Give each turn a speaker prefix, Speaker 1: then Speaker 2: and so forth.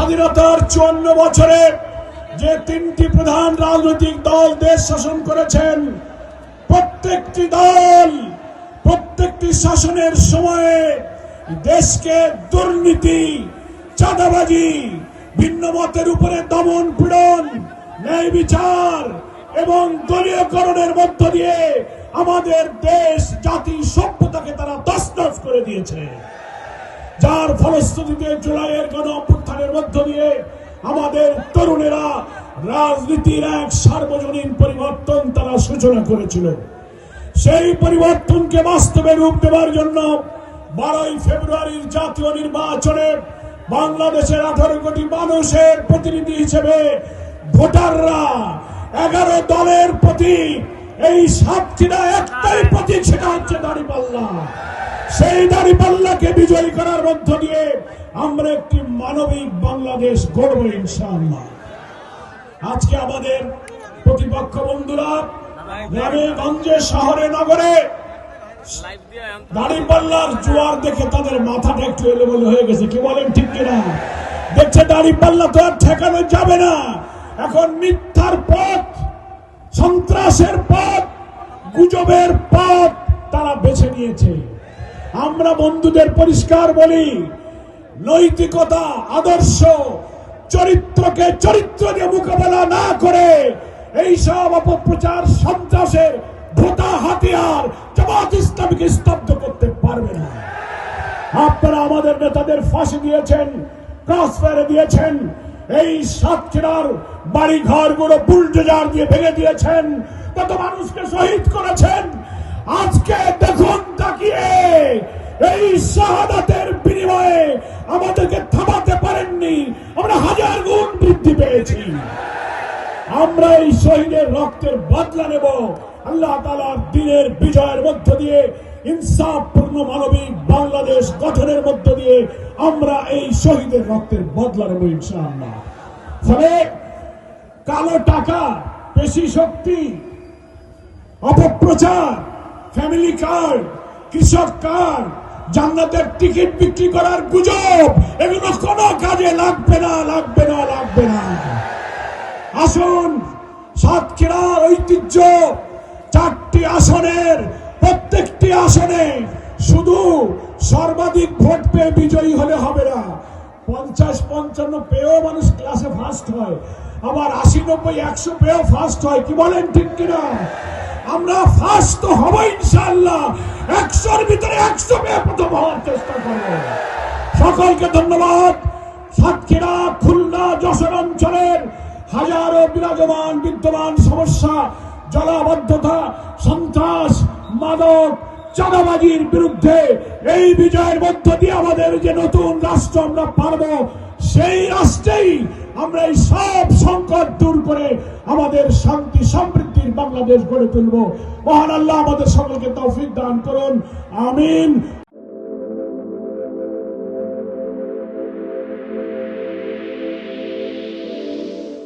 Speaker 1: স্বাধীনতার 54 বছরে যে তিনটি প্রধান রাজনৈতিক দল দেশ শাসন করেছেন, প্রত্যেকটি দল প্রত্যেকটি শাসনের সময়ে দেশকে দুর্নীতি, চাঁদাবাজি, ভিন্ন মতের উপরে দমন পীড়ন, ন্যায় বিচার এবং দলীয়করণের মধ্য দিয়ে আমাদের দেশ, জাতি, সভ্যতাকে তারা তছনছ করে দিয়েছে। যার ফলশ্রুতিতে জুলাইয়ের গণ অভ্যুত্থানের মধ্য দিয়ে আমাদের তরুণেরা রাজনীতির এক সার্বজনীন পরিবর্তন তারা সূচনা করেছিল। সেই পরিবর্তনকে বাস্তবে রূপ দেওয়ার জন্য 12ই ফেব্রুয়ারির জাতীয় নির্বাচনে বাংলাদেশের 18 কোটি মানুষের প্রতিনিধি হিসেবে ভোটাররা 11 দলের প্রতীক, এই সাতটিরা একটাই প্রতীক, সেটা হচ্ছে দাঁড়িপাল্লা। সেই দাঁড়িপাল্লাকে বিজয়ী করার মধ্য দিয়ে আমরা একটি মানবিক বাংলাদেশ গড়ব ইনশাআল্লাহ। আজকে আমাদের প্রতিপক্ষ বন্ধুরা গ্রামে গঞ্জে শহরে নগরে দাঁড়িপাল্লার জোয়ার দেখে তাদের মাথাটা একটু এলোমেলো হয়ে গেছে। কি বলেন, ঠিক কিনা? দেখছে দাঁড়িপাল্লা তো আর ঠেকানো যাবে না। এখন মিথ্যার পথ, সন্ত্রাসের পথ, গুজবের পথ তারা বেছে নিয়েছে। আমরা বন্ধুদের পরিষ্কার বলি, নৈতিকতা, আদর্শ, চরিত্রকে চরিত্র দিয়ে মোকাবেলা না করে এইসব অপপ্রচার, সন্ত্রাসের ভোটা হাতিয়ার জামাত ইসলামীকে স্তব্ধ করতে পারবে না। আপনারা আমাদের নেতাদের ফাঁসি দিয়েছেন, ক্রস ফায়ার দিয়েছেন, এই সাতক্ষীরার বাড়ি ঘরগুলো বুলডোজার দিয়ে ভেঙে দিয়েছেন, কত মানুষকে শহীদ করেছেন। আজকে দেখুন তাকিয়ে, এই শাহাদাতের বিনিময়ে আমাদেরকে থামাতে পারেননি, আমরা 1000 গুণ বৃদ্ধি পেয়েছি। আমরা এই শহীদের রক্তের বদলা নেব আল্লাহ তাআলার দ্বীনের বিজয়ের মধ্য দিয়ে, ইনসাফপূর্ণ মানবিক বাংলাদেশ গঠনের মধ্য দিয়ে আমরা এই শহীদের রক্তের বদলা নেব ইনশাআল্লাহ। ফলে কালো টাকা, পেশি শক্তি, অপপ্রচার, ফ্যামিলি কার্ড, কৃষক কার্ড, জান্নাতের টিকিট বিক্রি করার গুজব, এগুলো কোনো কাজে লাগবে না, লাগবে না, লাগবে না। আসুন, সাতক্ষীরার ঐতিহ্য 4টি আসনের প্রত্যেকটি আসনে শুধু সর্বাধিক ভোট পেয়ে বিজয়ী হলে হবে না, 50-55 পেয়েও মানুষ ক্লাসে ফার্স্ট হয়, আবার 80-90-100 পেয়েও ফার্স্ট হয়। কি বলেন, ঠিক কিনা? আমরা ফার্স্ট তো হব ইনশাআল্লাহ, 100-র ভিতরে 100 পেয়ে প্রথম হওয়ার চেষ্টা করব। সকলকে ধন্যবাদ। সাতক্ষীরা, খুলনা, যশোর অঞ্চলের হাজারো বিরাজমান বিদ্যমান সমস্যা, জলাবদ্ধতা, সন্ত্রাস, মাদক, চাঁদাবাজির বিরুদ্ধে এই বিজয়ের মধ্য দিয়ে আমাদের যে নতুন রাষ্ট্র আমরা পারব, সেই রাষ্ট্রেই আমরা এই সব সংকট দূর করে আমাদের শান্তি সমৃদ্ধির বাংলাদেশ গড়ে তুলব। মহান আল্লাহ আমাদের সকলকে তৌফিক দান করুন, আমিন।